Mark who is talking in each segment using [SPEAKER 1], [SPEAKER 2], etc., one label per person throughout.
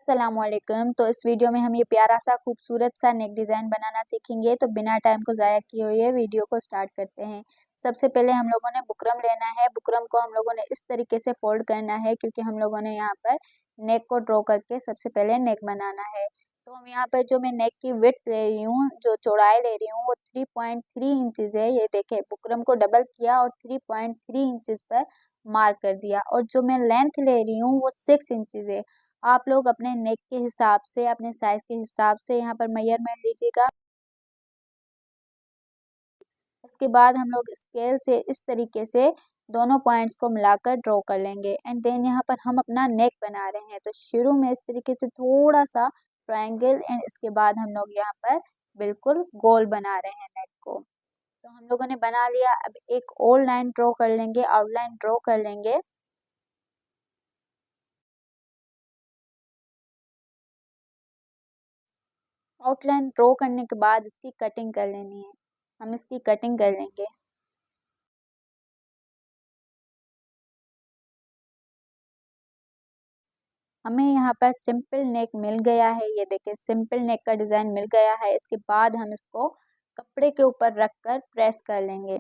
[SPEAKER 1] अस्सलामुअलैकुम। तो इस वीडियो में हम ये प्यारा सा खूबसूरत सा नेक डिज़ाइन बनाना सीखेंगे। तो बिना टाइम को ज़ाया किए हुए वीडियो को स्टार्ट करते हैं। सबसे पहले हम लोगों ने बुकरम लेना है। बुकरम को हम लोगों ने इस तरीके से फोल्ड करना है क्योंकि हम लोगों ने यहाँ पर नेक को ड्रॉ करके सबसे पहले नेक बनाना है। तो हम यहाँ पर जो मैं नेक की विड्थ ले रही हूँ, जो चौड़ाई ले रही हूँ वो 3.3 इंचज़ है। ये देखें, बुकरम को डबल किया और 3.3 इंचज़ पर मार्क कर दिया। और जो मैं लेंथ ले रही हूँ वो 6 इंचज़ है। आप लोग अपने नेक के हिसाब से, अपने साइज के हिसाब से यहाँ पर मेजरमेंट लीजिएगा। इसके बाद हम लोग स्केल से इस तरीके से दोनों पॉइंट्स को मिलाकर ड्रॉ कर लेंगे। एंड देन यहाँ पर हम अपना नेक बना रहे हैं। तो शुरू में इस तरीके से थोड़ा सा ट्रायंगल एंड इसके बाद हम लोग यहाँ पर बिल्कुल गोल बना रहे हैं नेक को। तो हम लोगों ने बना लिया। अब एक और लाइन ड्रॉ कर लेंगे, आउटलाइन ड्रॉ कर लेंगे। आउटलाइन ड्रॉ करने के बाद इसकी कटिंग कर लेनी है। हम इसकी कटिंग कर लेंगे। हमें यहाँ पर सिंपल नेक मिल गया है। ये देखें, सिंपल नेक का डिज़ाइन मिल गया है। इसके बाद हम इसको कपड़े के ऊपर रखकर प्रेस कर लेंगे।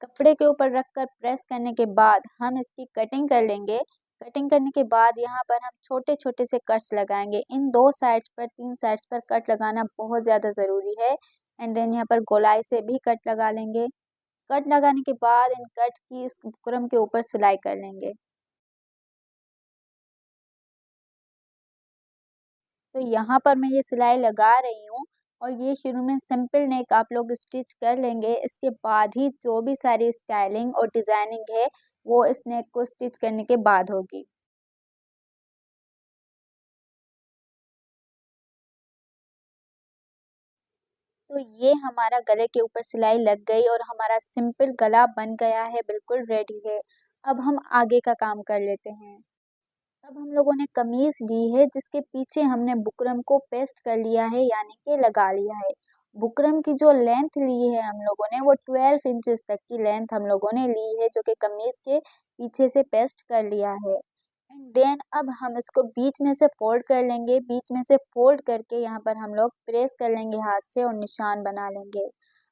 [SPEAKER 1] कपड़े के ऊपर रखकर प्रेस करने के बाद हम इसकी कटिंग कर लेंगे। कटिंग करने के बाद यहाँ पर हम छोटे छोटे से कट्स लगाएंगे। इन 2 साइड्स पर, 3 साइड्स पर कट लगाना बहुत ज़्यादा ज़रूरी है। एंड देन यहाँ पर गोलाई से भी कट लगा लेंगे। कट लगाने के बाद इन कट की इस बुकरम के ऊपर सिलाई कर लेंगे। तो यहाँ पर मैं ये सिलाई लगा रही हूँ और ये शुरू में सिंपल नेक आप लोग स्टिच कर लेंगे। इसके बाद ही जो भी सारी स्टाइलिंग और डिज़ाइनिंग है वो इस नेक को स्टिच करने के बाद होगी। तो ये हमारा गले के ऊपर सिलाई लग गई और हमारा सिंपल गला बन गया है, बिल्कुल रेडी है। अब हम आगे का काम कर लेते हैं। अब हम लोगों ने कमीज ली है जिसके पीछे हमने बुकरम को पेस्ट कर लिया है, यानी कि लगा लिया है। बुकरम की जो लेंथ ली है हम लोगों ने वो 12 इंचेस तक की लेंथ हम लोगों ने ली है, जो कि कमीज के पीछे से पेस्ट कर लिया है। एंड देन अब हम इसको बीच में से फोल्ड कर लेंगे। बीच में से फोल्ड करके यहाँ पर हम लोग प्रेस कर लेंगे हाथ से और निशान बना लेंगे।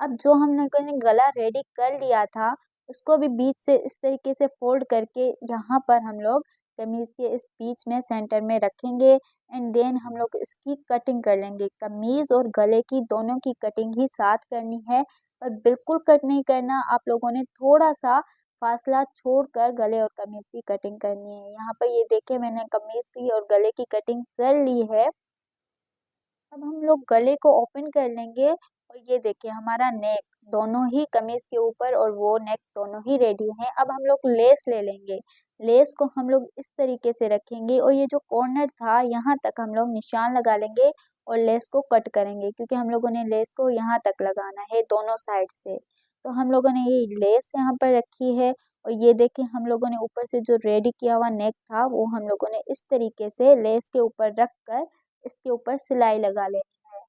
[SPEAKER 1] अब जो हम लोगों ने गला रेडी कर लिया था उसको भी बीच से इस तरीके से फोल्ड करके यहाँ पर हम लोग कमीज के इस बीच में सेंटर में रखेंगे। एंड देन हम लोग इसकी कटिंग कर लेंगे। कमीज और गले की दोनों की कटिंग ही साथ करनी है, पर बिल्कुल कट नहीं करना। आप लोगों ने थोड़ा सा फासला छोड़कर गले और कमीज की कटिंग करनी है। यहाँ पर ये देखे, मैंने कमीज की और गले की कटिंग कर ली है। अब हम लोग गले को ओपन कर लेंगे और ये देखिए हमारा नेक दोनों ही कमीज के ऊपर और वो नेक दोनों ही रेडी हैं। अब हम लोग लेस ले लेंगे। लेस को हम लोग इस तरीके से रखेंगे और ये जो कॉर्नर था यहाँ तक हम लोग निशान लगा लेंगे और लेस को कट करेंगे, क्योंकि हम लोगों ने लेस को यहाँ तक लगाना है दोनों साइड से। तो हम लोगों ने ये लेस यहाँ पर रखी है और ये देखिए हम लोगों ने ऊपर से जो रेडी किया हुआ नेक था वो हम लोगों ने इस तरीके से लेस के ऊपर रख कर इसके ऊपर सिलाई लगा लेनी है।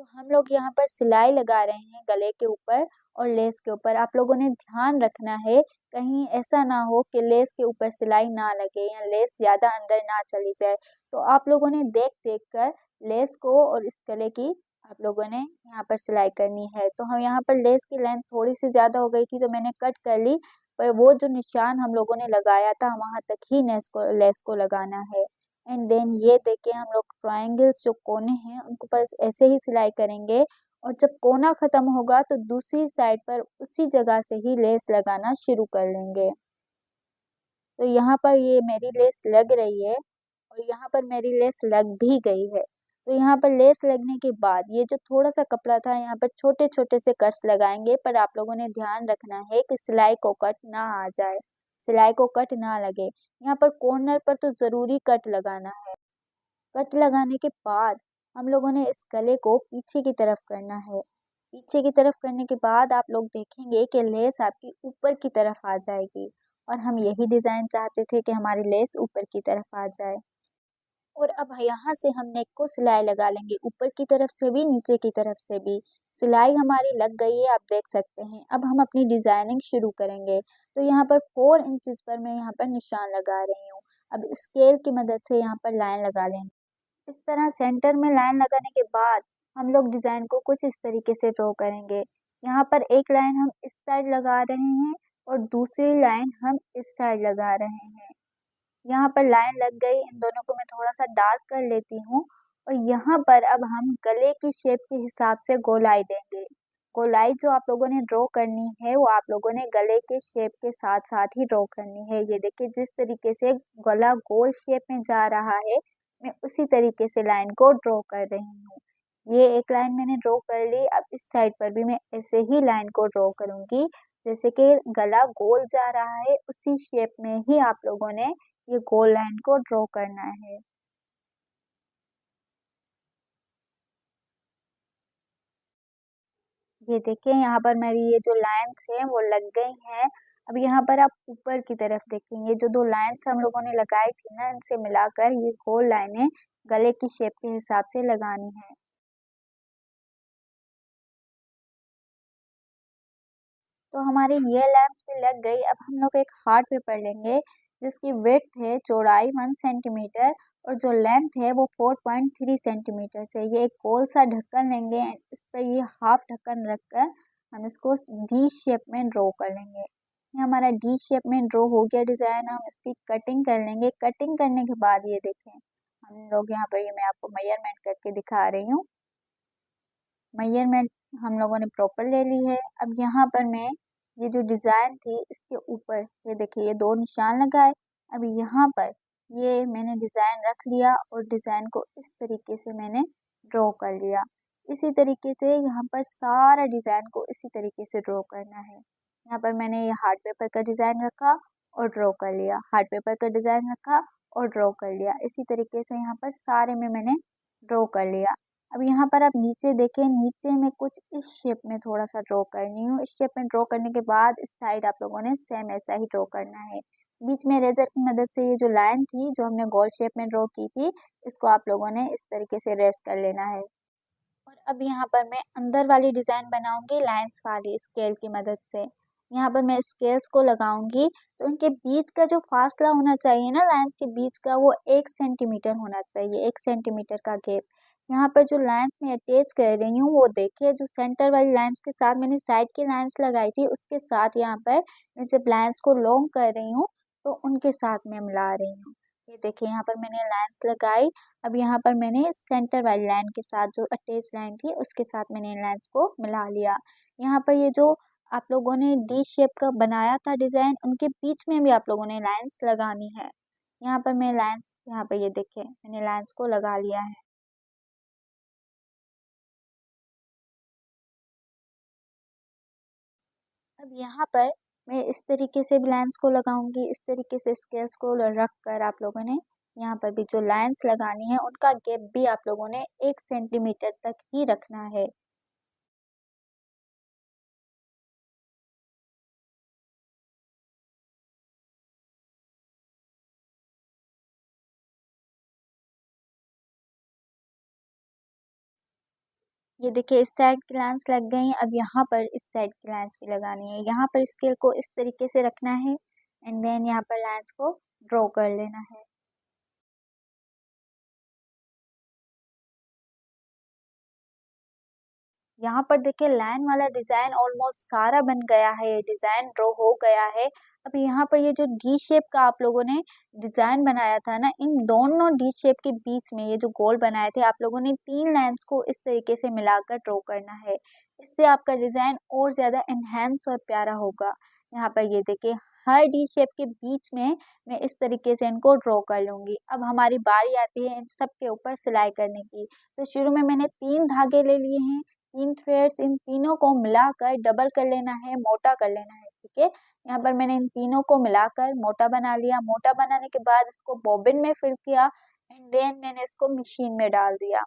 [SPEAKER 1] तो हम लोग यहाँ पर सिलाई लगा रहे हैं गले के ऊपर और लेस के ऊपर। आप लोगों ने ध्यान रखना है कहीं ऐसा ना हो कि लेस के ऊपर सिलाई ना लगे या लेस ज़्यादा अंदर ना चली जाए। तो आप लोगों ने देख देख कर लेस को और इस गले की आप लोगों ने यहाँ पर सिलाई करनी है। तो हम यहाँ पर लेस की लेंथ थोड़ी सी ज़्यादा हो गई थी तो मैंने कट कर ली, पर वो जो निशान हम लोगों ने लगाया था वहाँ तक ही लेस को लगाना है। एंड देन ये देखे हम लोग ट्रायंगल्स जो कोने हैं उनको बस ऐसे ही सिलाई करेंगे और जब कोना खत्म होगा तो दूसरी साइड पर उसी जगह से ही लेस लगाना शुरू कर लेंगे। तो यहाँ पर ये मेरी लेस लग रही है और यहाँ पर मेरी लेस लग भी गई है। तो यहाँ पर लेस लगने के बाद ये जो थोड़ा सा कपड़ा था यहाँ पर छोटे छोटे से कट्स लगाएंगे, पर आप लोगों ने ध्यान रखना है कि सिलाई को कट ना आ जाए, सिलाई को कट ना लगे। यहाँ पर कॉर्नर पर तो ज़रूरी कट लगाना है। कट लगाने के बाद हम लोगों ने इस गले को पीछे की तरफ करना है। पीछे की तरफ करने के बाद आप लोग देखेंगे कि लेस आपकी ऊपर की तरफ आ जाएगी और हम यही डिज़ाइन चाहते थे कि हमारी लेस ऊपर की तरफ आ जाए। और अब यहाँ से हम नेक को सिलाई लगा लेंगे, ऊपर की तरफ से भी नीचे की तरफ से भी। सिलाई हमारी लग गई है, आप देख सकते हैं। अब हम अपनी डिज़ाइनिंग शुरू करेंगे। तो यहाँ पर 4 इंचेस पर मैं यहाँ पर निशान लगा रही हूँ। अब स्केल की मदद से यहाँ पर लाइन लगा लेंगे। इस तरह सेंटर में लाइन लगाने के बाद हम लोग डिज़ाइन को कुछ इस तरीके से ड्रॉ करेंगे। यहाँ पर एक लाइन हम इस साइड लगा रहे हैं और दूसरी लाइन हम इस साइड लगा रहे हैं। यहाँ पर लाइन लग गई, इन दोनों को मैं थोड़ा सा डार्क कर लेती हूँ और यहाँ पर अब हम गले की शेप के हिसाब से गोलाई देंगे। गोलाई जो आप लोगों ने ड्रॉ करनी है वो आप लोगों ने गले के शेप के साथ साथ ही ड्रॉ करनी है। ये देखिए जिस तरीके से गला गोल शेप में जा रहा है मैं उसी तरीके से लाइन को ड्रॉ कर रही हूँ। ये एक लाइन मैंने ड्रॉ कर ली। अब इस साइड पर भी मैं ऐसे ही लाइन को ड्रॉ करूँगी, जैसे कि गला गोल जा रहा है उसी शेप में ही आप लोगों ने ये गोल लाइन को ड्रॉ करना है। ये देखिए यहाँ पर मेरी ये जो लाइन्स हैं वो लग गई हैं। अब यहाँ पर आप ऊपर की तरफ देखेंगे जो दो लाइन्स हम लोगों ने लगाई थी ना, इनसे मिलाकर ये गोल लाइनें गले की शेप के हिसाब से लगानी है। तो हमारी ये लाइन्स भी लग गई। अब हम लोग एक हार्ट पेपर लेंगे जिसकी विड्थ है चौड़ाई 1 सेंटीमीटर और जो लेंथ है वो 4.3 सेंटीमीटर से। ये एक गोल सा ढक्कन लेंगे, इस पर ये हाफ ढक्कन रखकर हम इसको डी शेप में ड्रॉ कर लेंगे। ये हमारा डी शेप में ड्रॉ हो गया डिज़ाइन। हम इसकी कटिंग कर लेंगे। कटिंग करने के बाद ये देखें हम लोग यहाँ पर, ये मैं आपको मेजरमेंट करके दिखा रही हूँ। मेजरमेंट हम लोगों ने प्रॉपर ले ली है। अब यहाँ पर मैं ये जो डिज़ाइन थी इसके ऊपर ये देखिए ये दो निशान लगाए। अब यहाँ पर ये मैंने डिज़ाइन रख लिया और डिज़ाइन को इस तरीके से मैंने ड्रॉ कर लिया। इसी तरीके से यहाँ पर सारा डिज़ाइन को इसी तरीके से ड्रॉ करना है। यहाँ पर मैंने ये हार्ट पेपर का डिज़ाइन रखा और ड्रॉ कर लिया, हार्ट पेपर का डिज़ाइन रखा और ड्रॉ कर लिया। इसी तरीके से यहाँ पर सारे में मैंने ड्रॉ कर लिया। अब यहाँ पर आप नीचे देखें, नीचे में कुछ इस शेप में थोड़ा सा ड्रॉ करनी हूँ। इस शेप में ड्रॉ करने के बाद इस साइड आप लोगों ने सेम ऐसा ही ड्रॉ करना है। बीच में रेजर की मदद से ये जो लाइन थी जो हमने गोल शेप में ड्रॉ की थी इसको आप लोगों ने इस तरीके से रेस कर लेना है। और अब यहाँ पर मैं अंदर वाली डिज़ाइन बनाऊंगी लाइंस वाली स्केल की मदद से। यहाँ पर मैं स्केल्स को लगाऊंगी तो इनके बीच का जो फासला होना चाहिए ना लाइंस के बीच का, वो 1 सेंटीमीटर होना चाहिए, 1 सेंटीमीटर का गैप। यहाँ पर जो लाइंस में अटैच कर रही हूँ वो देखिए, जो सेंटर वाली लाइंस के साथ मैंने साइड की लाइंस लगाई थी उसके साथ यहाँ पर मैं जब लाइंस को लॉन्ग कर रही हूँ तो उनके साथ मैं मिला रही हूँ। ये देखिए यहाँ पर मैंने लाइंस लगाई। अब यहाँ पर मैंने सेंटर वाली लाइन के साथ जो अटैच लाइन थी उसके साथ मैंने लाइंस को मिला लिया। यहाँ पर ये जो आप लोगों ने डी शेप का बनाया था डिज़ाइन, उनके बीच में भी आप लोगों ने लाइंस लगानी है। यहाँ पर मैं लाइंस, यहाँ पर ये देखें मैंने लाइंस को लगा लिया है। अब यहाँ पर मैं इस तरीके से भी लाइंस को लगाऊंगी। इस तरीके से स्केल्स को रख कर आप लोगों ने यहाँ पर भी जो लाइंस लगानी है उनका गैप भी आप लोगों ने 1 सेंटीमीटर तक ही रखना है। ये देखिए इस साइड की लाइंस लग गई। अब यहाँ पर इस साइड की लाइंस भी लगानी है। यहाँ पर स्केल को इस तरीके से रखना है एंड देन यहाँ पर लाइंस को ड्रॉ कर लेना है। यहाँ पर देखिए लाइन वाला डिज़ाइन ऑलमोस्ट सारा बन गया है, ये डिज़ाइन ड्रॉ हो गया है। अब यहाँ पर ये जो डी शेप का आप लोगों ने डिज़ाइन बनाया था ना, इन दोनों डी शेप के बीच में ये जो गोल बनाए थे आप लोगों ने 3 लाइंस को इस तरीके से मिलाकर ड्रॉ करना है। इससे आपका डिज़ाइन और ज़्यादा एनहेंस और प्यारा होगा। यहाँ पर ये देखिए हर डी शेप के बीच में मैं इस तरीके से इनको ड्रॉ कर लूँगी। अब हमारी बारी आती है इन सब के ऊपर सिलाई करने की। तो शुरू में मैंने 3 धागे ले लिए हैं, 3 थ्रेड्स, इन तीनों को मिलाकर डबल कर लेना है, मोटा कर लेना है। ठीक है, यहाँ पर मैंने इन तीनों को मिलाकर मोटा बना लिया। मोटा बनाने के बाद इसको बॉबिन में फिल किया एंड देन मैंने इसको मशीन में डाल दिया।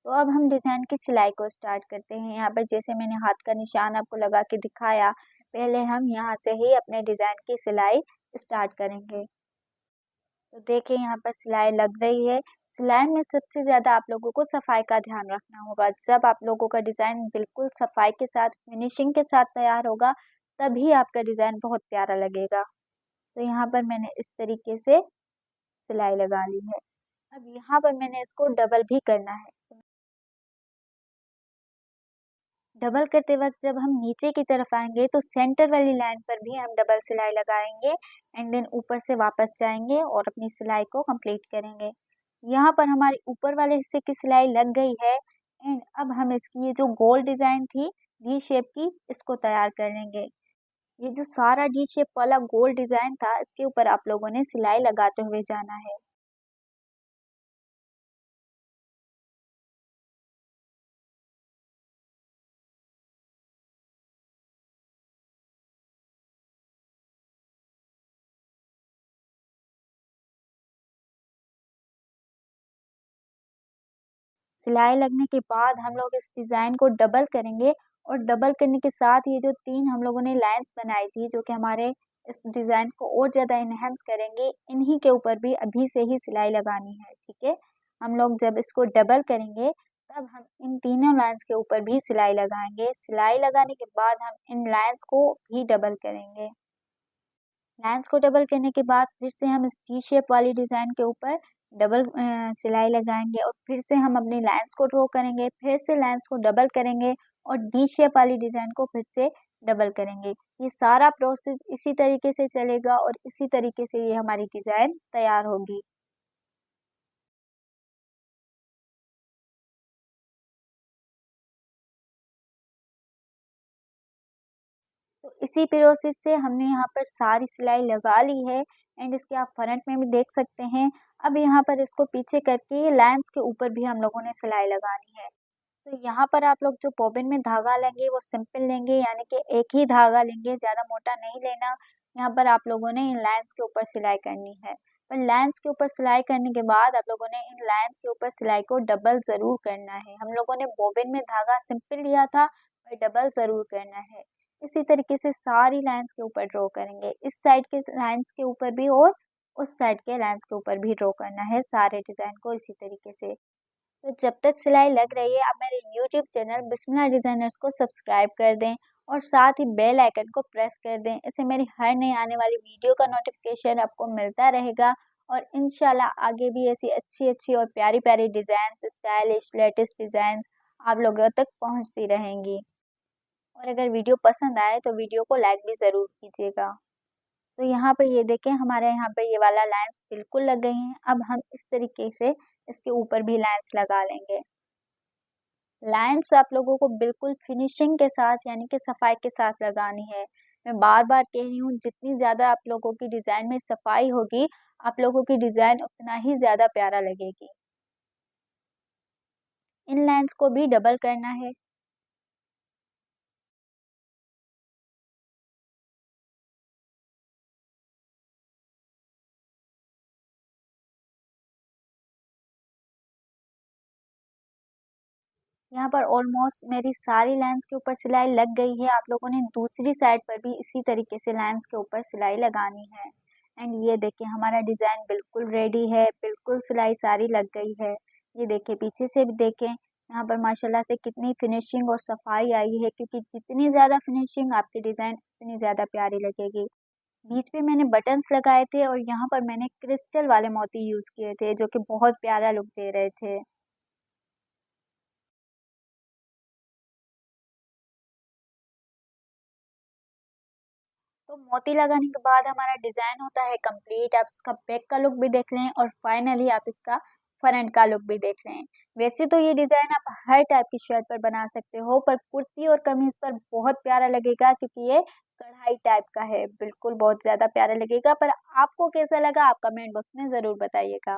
[SPEAKER 1] तो अब हम डिज़ाइन की सिलाई को स्टार्ट करते हैं। यहाँ पर जैसे मैंने हाथ का निशान आपको लगा के दिखाया, पहले हम यहाँ से ही अपने डिज़ाइन की सिलाई स्टार्ट करेंगे। तो देखिए यहाँ पर सिलाई लग रही है। सिलाई में सबसे ज़्यादा आप लोगों को सफाई का ध्यान रखना होगा। जब आप लोगों का डिज़ाइन बिल्कुल सफाई के साथ, फिनिशिंग के साथ तैयार होगा, तभी आपका डिज़ाइन बहुत प्यारा लगेगा। तो यहाँ पर मैंने इस तरीके से सिलाई लगा ली है। अब यहाँ पर मैंने इसको डबल भी करना है। डबल करते वक्त जब हम नीचे की तरफ आएंगे तो सेंटर वाली लाइन पर भी हम डबल सिलाई लगाएंगे एंड देन ऊपर से वापस जाएंगे और अपनी सिलाई को कंप्लीट करेंगे। यहाँ पर हमारे ऊपर वाले हिस्से की सिलाई लग गई है एंड अब हम इसकी ये जो गोल डिज़ाइन थी डी शेप की, इसको तैयार कर लेंगे। ये जो सारा डी शेप वाला गोल डिज़ाइन था, इसके ऊपर आप लोगों ने सिलाई लगाते हुए जाना है। सिलाई लगने के बाद हम लोग इस डिज़ाइन को डबल करेंगे और डबल करने के साथ ये जो 3 हम लोगों ने लाइन्स बनाई थी, जो कि हमारे इस डिज़ाइन को और ज़्यादा एनहांस करेंगे, इन्हीं के ऊपर भी अभी से ही सिलाई लगानी है, ठीक है? हम लोग जब इसको डबल करेंगे तब हम इन तीनों लाइन्स के ऊपर भी सिलाई लगाएंगे। सिलाई लगाने के बाद हम इन लाइन्स को भी डबल करेंगे। लाइन्स को डबल करने के बाद फिर से हम इस टी शेप वाली डिज़ाइन के ऊपर डबल सिलाई लगाएंगे और फिर से हम अपनी लाइन्स को ड्रॉ करेंगे, फिर से लाइन्स को डबल करेंगे और डी शेप वाली डिज़ाइन को फिर से डबल करेंगे। ये सारा प्रोसेस इसी तरीके से चलेगा और इसी तरीके से ये हमारी डिज़ाइन तैयार होगी। तो इसी प्रोसेस से हमने यहाँ पर सारी सिलाई लगा ली है एंड इसके आप फ्रंट में भी देख सकते हैं। अब यहाँ पर इसको पीछे करके लाइन्स के ऊपर भी हम लोगों ने सिलाई लगानी है। तो यहाँ पर आप लोग जो बॉबिन में धागा लेंगे वो सिंपल लेंगे, यानी कि एक ही धागा लेंगे, ज़्यादा मोटा नहीं लेना। यहाँ पर आप लोगों ने इन लाइन्स के ऊपर सिलाई करनी है। पर लाइन्स के ऊपर सिलाई करने के बाद आप लोगों ने इन लाइन्स के ऊपर सिलाई को डबल ज़रूर करना है। हम लोगों ने बॉबिन में धागा सिंपल लिया था और डबल ज़रूर करना है। इसी तरीके से सारी लाइन्स के ऊपर ड्रॉ करेंगे, इस साइड के लाइन्स के ऊपर भी और उस साइड के लाइन्स के ऊपर भी ड्रॉ करना है सारे डिज़ाइन को इसी तरीके से। तो जब तक सिलाई लग रही है, आप मेरे यूट्यूब चैनल बिस्मिल्लाह डिज़ाइनर्स को सब्सक्राइब कर दें और साथ ही बेल आइकन को प्रेस कर दें। इससे मेरी हर नई आने वाली वीडियो का नोटिफिकेशन आपको मिलता रहेगा और इंशाल्लाह आगे भी ऐसी अच्छी-अच्छी और प्यारी-प्यारी डिज़ाइंस, स्टाइलिश लेटेस्ट डिज़ाइंस आप लोगों तक पहुंचती रहेंगी। और अगर वीडियो पसंद आए तो वीडियो को लाइक भी ज़रूर कीजिएगा। तो यहाँ पे ये देखें, हमारे यहाँ पे ये वाला लाइन्स बिल्कुल लग गई हैं। अब हम इस तरीके से इसके ऊपर भी लाइन्स लगा लेंगे। लाइन्स आप लोगों को बिल्कुल फिनिशिंग के साथ, यानी कि सफाई के साथ लगानी है। मैं बार-बार कह रही हूँ, जितनी ज़्यादा आप लोगों की डिज़ाइन में सफाई होगी, आप लोगों की डिज़ाइन उतना ही ज़्यादा प्यारा लगेगी। इन लाइन्स को भी डबल करना है। यहाँ पर ऑलमोस्ट मेरी सारी लाइन्स के ऊपर सिलाई लग गई है। आप लोगों ने दूसरी साइड पर भी इसी तरीके से लाइन्स के ऊपर सिलाई लगानी है। एंड ये देखिए, हमारा डिज़ाइन बिल्कुल रेडी है, बिल्कुल सिलाई सारी लग गई है। ये देखिए, पीछे से भी देखें, यहाँ पर माशाल्लाह से कितनी फिनिशिंग और सफाई आई है, क्योंकि जितनी ज़्यादा फिनिशिंग आपकी डिज़ाइन उतनी ज़्यादा प्यारी लगेगी। बीच में मैंने बटन्स लगाए थे और यहाँ पर मैंने क्रिस्टल वाले मोती यूज़ किए थे, जो कि बहुत प्यारा लुक दे रहे थे। तो मोती लगाने के बाद हमारा डिज़ाइन होता है कंप्लीट। आप इसका बैक का लुक भी देख लें और फाइनली आप इसका फ्रंट का लुक भी देख लें। वैसे तो ये डिज़ाइन आप हर टाइप की शर्ट पर बना सकते हो, पर कुर्ती और कमीज़ पर बहुत प्यारा लगेगा, क्योंकि ये कढ़ाई टाइप का है। बिल्कुल बहुत ज़्यादा प्यारा लगेगा। पर आपको कैसा लगा, आप कमेंट बॉक्स में ज़रूर बताइएगा।